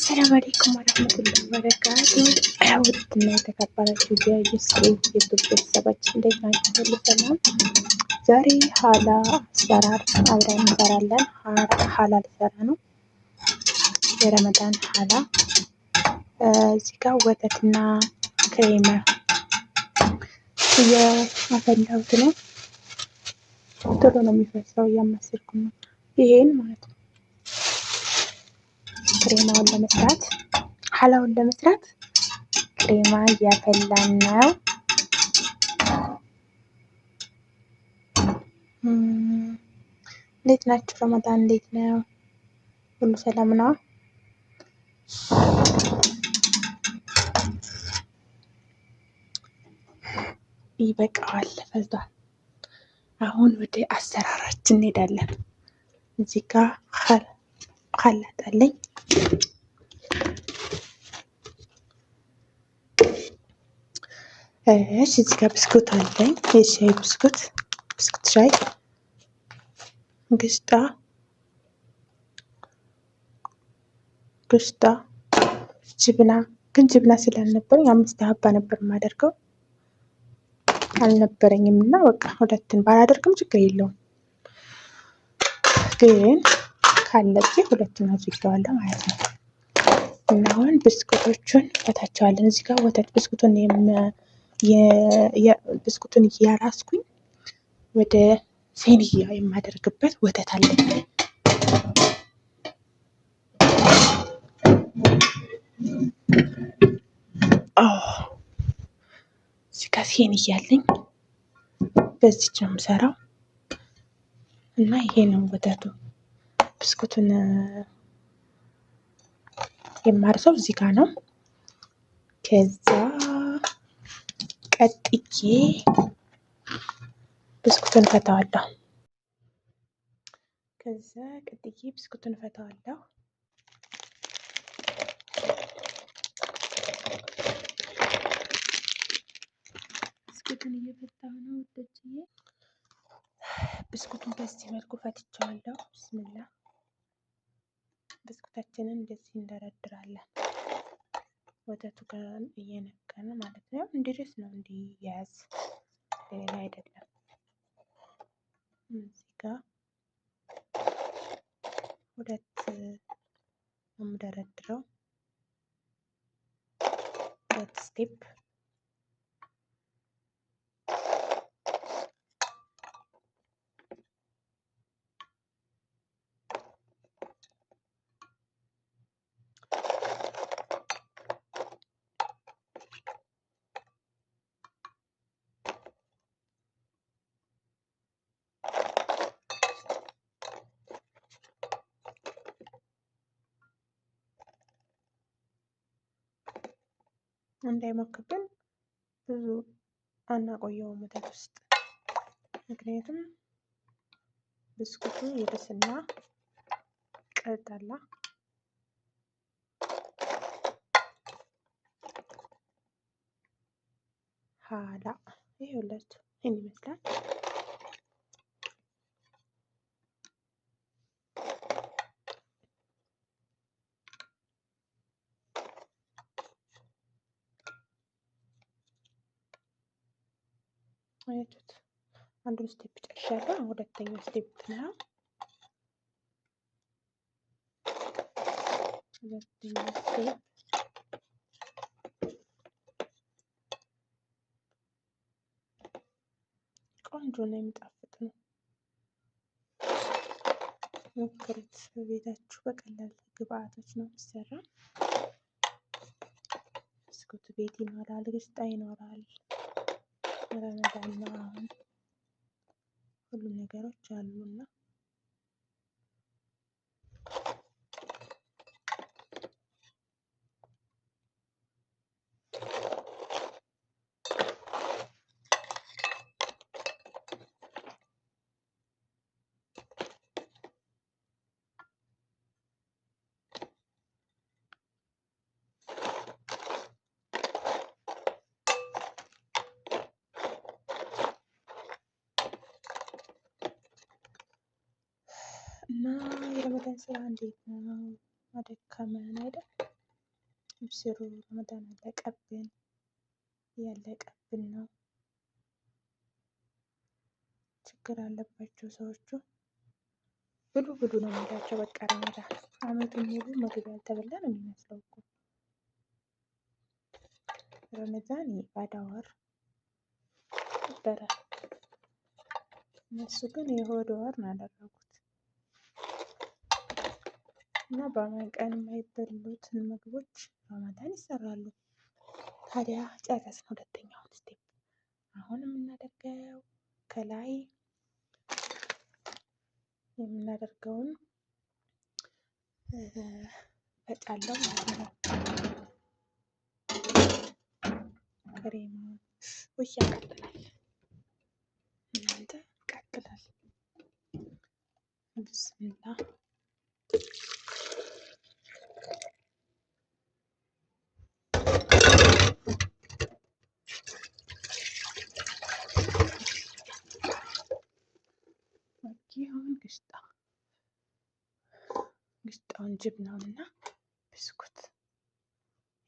አሰላሙ አለይኩም ወረህመቱላሂ ወበረካቱ። ውድና የተከበራችሁ የዩስሬፍ ዩቱብ ቤተሰቦች እንዴት ናችሁ? ሁሉ ሰላም? ዛሬ ሀላ አሰራር አብረን እንሰራለን። ሀላ ልሰራ ነው፣ የረመዳን ሀላ። እዚህ ጋር ወተትና ክሬም እያፈላሁት ነው። ቶሎ ነው የሚፈሰው፣ እያማሰልኩ ነው። ይሄን ማለት ነው ክሬማውን ለመስራት ሀላውን ለመስራት ክሬማ እያፈላን ነው። እንዴት ናችሁ? ረመዳን እንዴት ነው? ሁሉ ሰላም ነው? ይበቃዋል፣ ፈዟል። አሁን ወደ አሰራራችን እንሄዳለን። እዚህ ጋር ሀላጣለኝ እዚህ ጋር ብስኩት አለኝ። የሻይ ብስኩት ሻይ፣ ግሽጣ፣ ጅብና። ግን ጅብና ስላልነበረኝ 5 ሀባ ነበር የማደርገው፣ አልነበረኝም እና በቃ ሁለትን ባላደርግም ችግር የለውም። ግን ካለብኝ ሁለቱን አድርጌዋለሁ ማለት ነው። እና አሁን ብስኩቶቹን ፈታቸዋለን። እዚህ ጋር ወተት ብስኩቱን እያራስኩኝ ወደ ሴንያ የማደርግበት ወተት አለኝ። እዚህ ጋር ሴንያ አለኝ፣ በዚች ነው የምሰራው። እና ይሄ ነው ወተቱ። ብስኩቱን የማርሰው እዚህ ጋር ነው። ከዛ ቀጥዬ ብስኩቱን ፈታዋለሁ። ብስኩቱን እየፈታሁ ነው ወደችዬ። ብስኩቱን በዚህ መልኩ ፈትቼዋለሁ። ብስምላ ብስኩታችንን እንደዚህ እንደረድራለን። ወተቱ ጋር እየነከነ ማለት ነው። እንዲደርስ ነው እንዲያያዝ፣ ሌላ አይደለም። እዚህ ጋር ሁለት የምደረድረው 2 ስቴፕ። እንዳይሞክብን ብዙ አናቆየውም ወተት ውስጥ፣ ምክንያቱም ብስኩቱ ይብስና ቀልጣላ። ሀላ ይኸውላችሁ ይህን ይመስላል። አያችሁት? አንዱን ስቴፕ ጨርሻለሁ። ሁለተኛው ስቴፕ ነው። ሁለተኛው ስቴፕ ቆንጆ ነው፣ የሚጣፍጥ ነው። ሞክሩት በቤታችሁ። በቀላል ግብአቶች ነው የሚሰራ። ብስኩት ቤት ይኖራል፣ ግሽጣ ይኖራል። ረመዳን ነው አሁን፣ ሁሉም ነገሮች አሉና እና የረመዳን ስራ እንዴት ነው? አደከመን አይደል? አብስሩ። ረመዳን አለቀብን፣ እያለቀብን ነው። ችግር አለባቸው ሰዎቹ። ብሉ ብሉ ነው የሚላቸው። በቃ ረመዳን አመቱን ሙሉ ምግብ ያልተበላ ነው የሚመስለው እኮ። ረመዳን የኢባዳ ወር ነበረ። እነሱ ግን የሆድ ወር ነው ያደረጉት እና በአማን ቀን የማይበሉትን ምግቦች ረመዳን ይሰራሉ። ታዲያ ጨረስን ሁለተኛውን ስቴፕ። አሁን የምናደርገው ከላይ የምናደርገውን ፈጫለው ማለት ነው። ክሬማውን ውይ ያቃጥላል፣ እናንተ ያቃጥላል። ብስሚላ አሁን ግሽጣውን ጅብናውን እና ብስኩት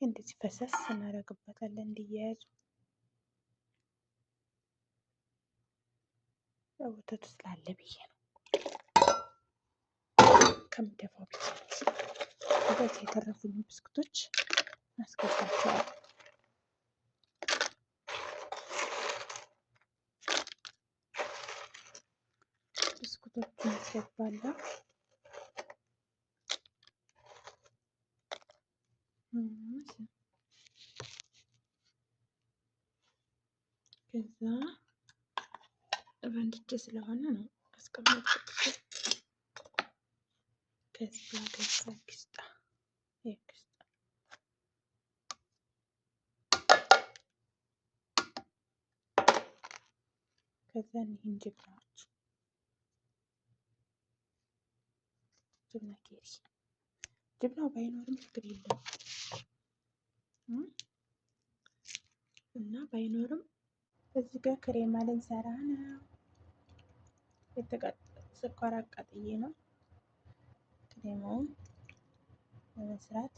እንደዚህ ፈሰስ እናደርግበታለን እንዲያያዙ። ወተቱ ስላለ ብዬ ነው ከምደፋው ብዬ። እንደዚህ የተረፉኝ ብስኩቶች አስገባቸዋለሁ። ብስኩቶቹን አስገባለሁ። ከዛ በንድጄ ስለሆነ ነው አስቀመጥኩት። ከዛ ግስጣ ከዛ ይህን ጅብናዎች ጅብና ኬሪ ጅብናው ባይኖርም ችግር የለም እና ባይኖርም እዚህ ጋር ክሬማ ልንሰራ ነው። ስኳር አቃጥዬ ነው ክሬማውን ለመስራት።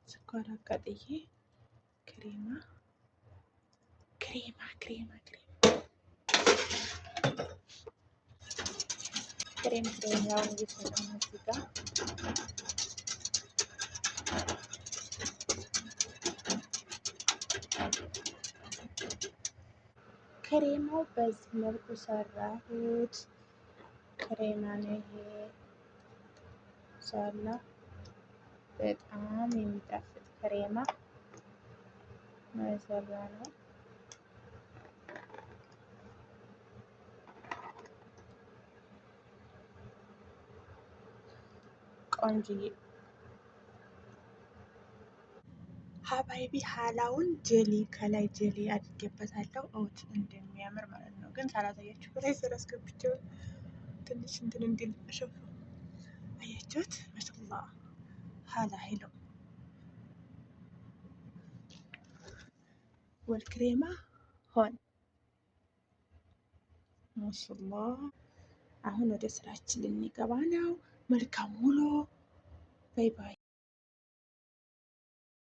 ስኳር አቃጥዬ ክሬማ ክሬማውን እየሰራ ነው እዚህ ጋር። ክሬማው በዚህ መልኩ ሰራሁት። ክሬማ ነው ይሄ ሳላ በጣም የሚጣፍጥ ክሬማ ነው የሰራነው። ቆንጆዬ ሀባይቢ ሀላውን ጀሊ ከላይ ጀሊ አድርጌበታለሁ። እውት እንደሚያምር ማለት ነው። ግን ሳላሳያችሁ ከላይ ስላስገብቼው ትንሽ እንትን እንዲል ሸፍ አያችሁት? ማሻአላ ሀላ ሄሎ ወልክሬማ ሆን ማሻአላ። አሁን ወደ ስራችን ልንገባ ነው። መልካም ውሎ። ባይ ባይ።